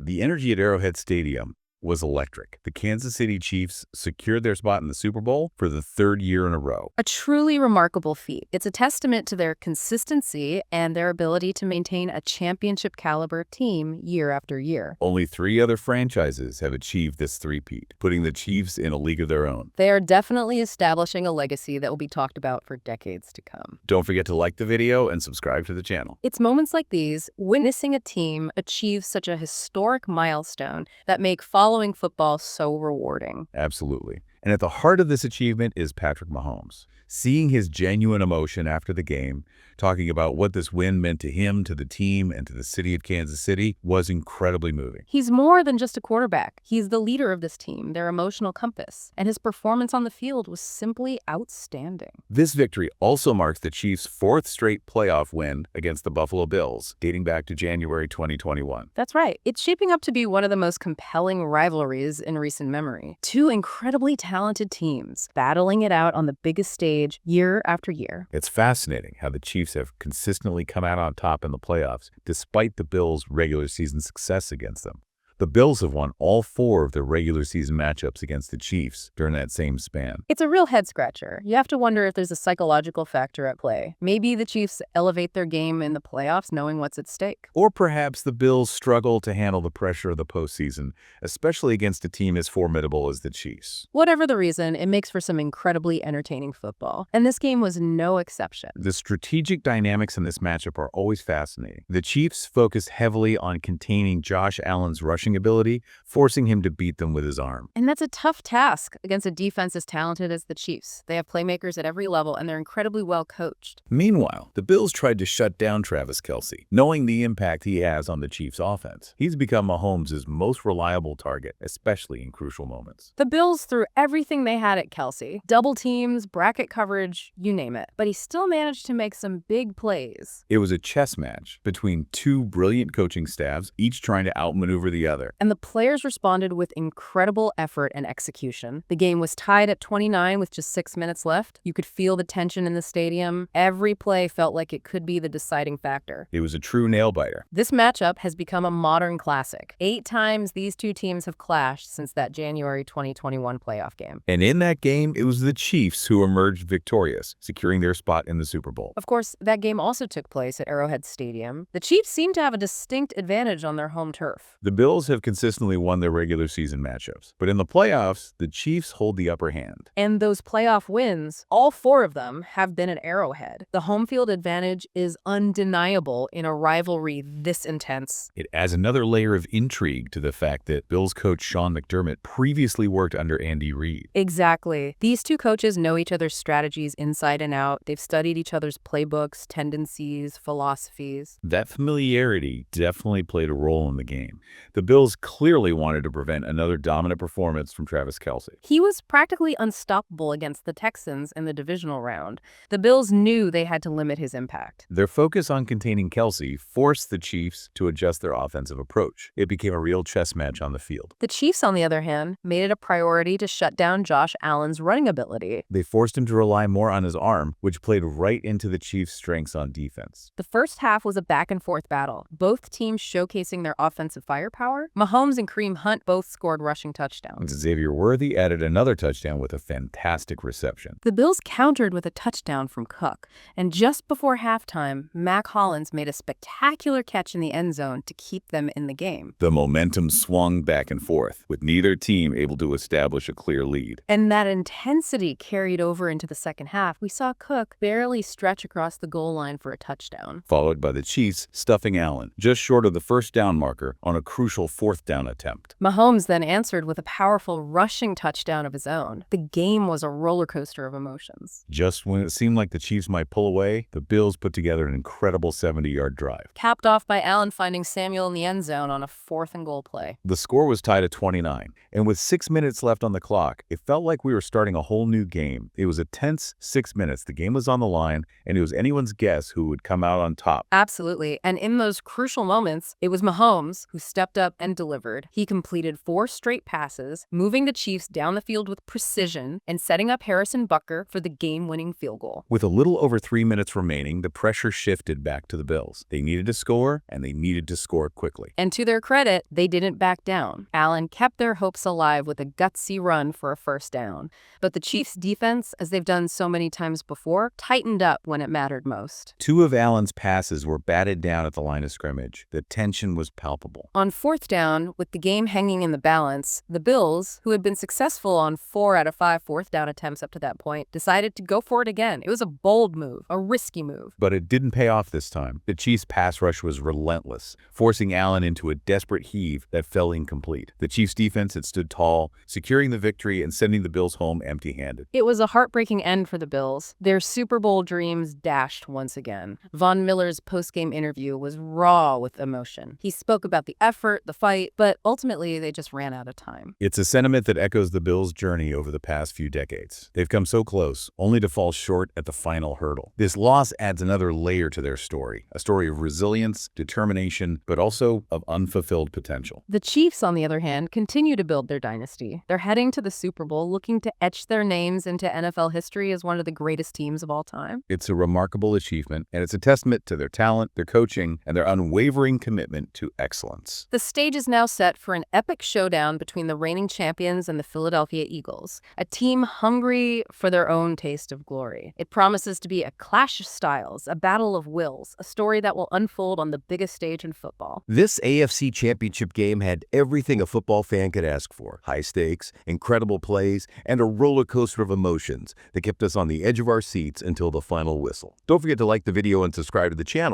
The energy at Arrowhead Stadium was electric. The Kansas City Chiefs secured their spot in the Super Bowl for the third year in a row. A truly remarkable feat. It's a testament to their consistency and their ability to maintain a championship-caliber team year after year. Only 3 other franchises have achieved this three-peat, putting the Chiefs in a league of their own. They are definitely establishing a legacy that will be talked about for decades to come. Don't forget to like the video and subscribe to the channel. It's moments like these, witnessing a team achieve such a historic milestone, that make following football so rewarding. Absolutely. And at the heart of this achievement is Patrick Mahomes. Seeing his genuine emotion after the game, talking about what this win meant to him, to the team, and to the city of Kansas City was incredibly moving. He's more than just a quarterback. He's the leader of this team, their emotional compass, and his performance on the field was simply outstanding. This victory also marks the Chiefs' 4th straight playoff win against the Buffalo Bills, dating back to January 2021. That's right. It's shaping up to be one of the most compelling rivalries in recent memory. 2 incredibly talented teams battling it out on the biggest stage year after year. It's fascinating how the Chiefs have consistently come out on top in the playoffs, despite the Bills' regular season success against them. The Bills have won all 4 of their regular season matchups against the Chiefs during that same span. It's a real head-scratcher. You have to wonder if there's a psychological factor at play. Maybe the Chiefs elevate their game in the playoffs knowing what's at stake. Or perhaps the Bills struggle to handle the pressure of the postseason, especially against a team as formidable as the Chiefs. Whatever the reason, it makes for some incredibly entertaining football. And this game was no exception. The strategic dynamics in this matchup are always fascinating. The Chiefs focused heavily on containing Josh Allen's rushing ability, forcing him to beat them with his arm. And that's a tough task against a defense as talented as the Chiefs. They have playmakers at every level, and they're incredibly well coached. Meanwhile, the Bills tried to shut down Travis Kelce, knowing the impact he has on the Chiefs' offense. He's become Mahomes' most reliable target, especially in crucial moments. The Bills threw everything they had at Kelce. Double teams, bracket coverage, you name it. But he still managed to make some big plays. It was a chess match between 2 brilliant coaching staffs, each trying to outmaneuver the other. And the players responded with incredible effort and execution. The game was tied at 29 with just 6 minutes left. You could feel the tension in the stadium. Every play felt like it could be the deciding factor. It was a true nail-biter. This matchup has become a modern classic. 8 times these 2 teams have clashed since that January 2021 playoff game. And in that game, it was the Chiefs who emerged victorious, securing their spot in the Super Bowl. Of course, that game also took place at Arrowhead Stadium. The Chiefs seem to have a distinct advantage on their home turf. The Bills have consistently won their regular season matchups, but in the playoffs, the Chiefs hold the upper hand. And those playoff wins, all 4 of them, have been at Arrowhead. The home field advantage is undeniable in a rivalry this intense. It adds another layer of intrigue to the fact that Bills coach Sean McDermott previously worked under Andy Reid. Exactly. These 2 coaches know each other's strategies inside and out. They've studied each other's playbooks, tendencies, philosophies. That familiarity definitely played a role in the game. The Bills clearly wanted to prevent another dominant performance from Travis Kelce. He was practically unstoppable against the Texans in the divisional round. The Bills knew they had to limit his impact. Their focus on containing Kelce forced the Chiefs to adjust their offensive approach. It became a real chess match on the field. The Chiefs, on the other hand, made it a priority to shut down Josh Allen's running ability. They forced him to rely more on his arm, which played right into the Chiefs' strengths on defense. The first half was a back-and-forth battle, both teams showcasing their offensive firepower. Mahomes and Kareem Hunt both scored rushing touchdowns. Xavier Worthy added another touchdown with a fantastic reception. The Bills countered with a touchdown from Cook, and just before halftime, Mac Hollins made a spectacular catch in the end zone to keep them in the game. The momentum swung back and forth, with neither team able to establish a clear lead. And that intensity carried over into the second half. We saw Cook barely stretch across the goal line for a touchdown. Followed by the Chiefs stuffing Allen, just short of the first down marker on a crucial 4th down attempt. Mahomes then answered with a powerful rushing touchdown of his own. The game was a roller coaster of emotions. Just when it seemed like the Chiefs might pull away, the Bills put together an incredible 70-yard drive. Capped off by Allen finding Samuel in the end zone on a 4th and goal play. The score was tied at 29, and with 6 minutes left on the clock, it felt like we were starting a whole new game. It was a tense 6 minutes. The game was on the line, and it was anyone's guess who would come out on top. Absolutely. And in those crucial moments, it was Mahomes who stepped up and delivered. He completed 4 straight passes, moving the Chiefs down the field with precision and setting up Harrison Butker for the game-winning field goal. With a little over 3 minutes remaining, the pressure shifted back to the Bills. They needed to score, and they needed to score quickly. And to their credit, they didn't back down. Allen kept their hopes alive with a gutsy run for a first down. But the Chiefs' defense, as they've done so many times before, tightened up when it mattered most. 2 of Allen's passes were batted down at the line of scrimmage. The tension was palpable. On fourth down, with the game hanging in the balance, the Bills, who had been successful on 4 out of 5 fourth down attempts up to that point, decided to go for it again. It was a bold move, a risky move. But it didn't pay off this time. The Chiefs' pass rush was relentless, forcing Allen into a desperate heave that fell incomplete. The Chiefs' defense had stood tall, securing the victory and sending the Bills home empty-handed. It was a heartbreaking end for the Bills. Their Super Bowl dreams dashed once again. Von Miller's post-game interview was raw with emotion. He spoke about the effort, the fight, but ultimately they just ran out of time. It's a sentiment that echoes the Bills' journey over the past few decades. They've come so close, only to fall short at the final hurdle. This loss adds another layer to their story, a story of resilience, determination, but also of unfulfilled potential. The Chiefs, on the other hand, continue to build their dynasty. They're heading to the Super Bowl, looking to etch their names into NFL history as one of the greatest teams of all time. It's a remarkable achievement, and it's a testament to their talent, their coaching, and their unwavering commitment to excellence. The stage is now set for an epic showdown between the reigning champions and the Philadelphia Eagles, a team hungry for their own taste of glory. It promises to be a clash of styles, a battle of wills, a story that will unfold on the biggest stage in football. This AFC Championship game had everything a football fan could ask for. High stakes, incredible plays, and a roller coaster of emotions that kept us on the edge of our seats until the final whistle. Don't forget to like the video and subscribe to the channel.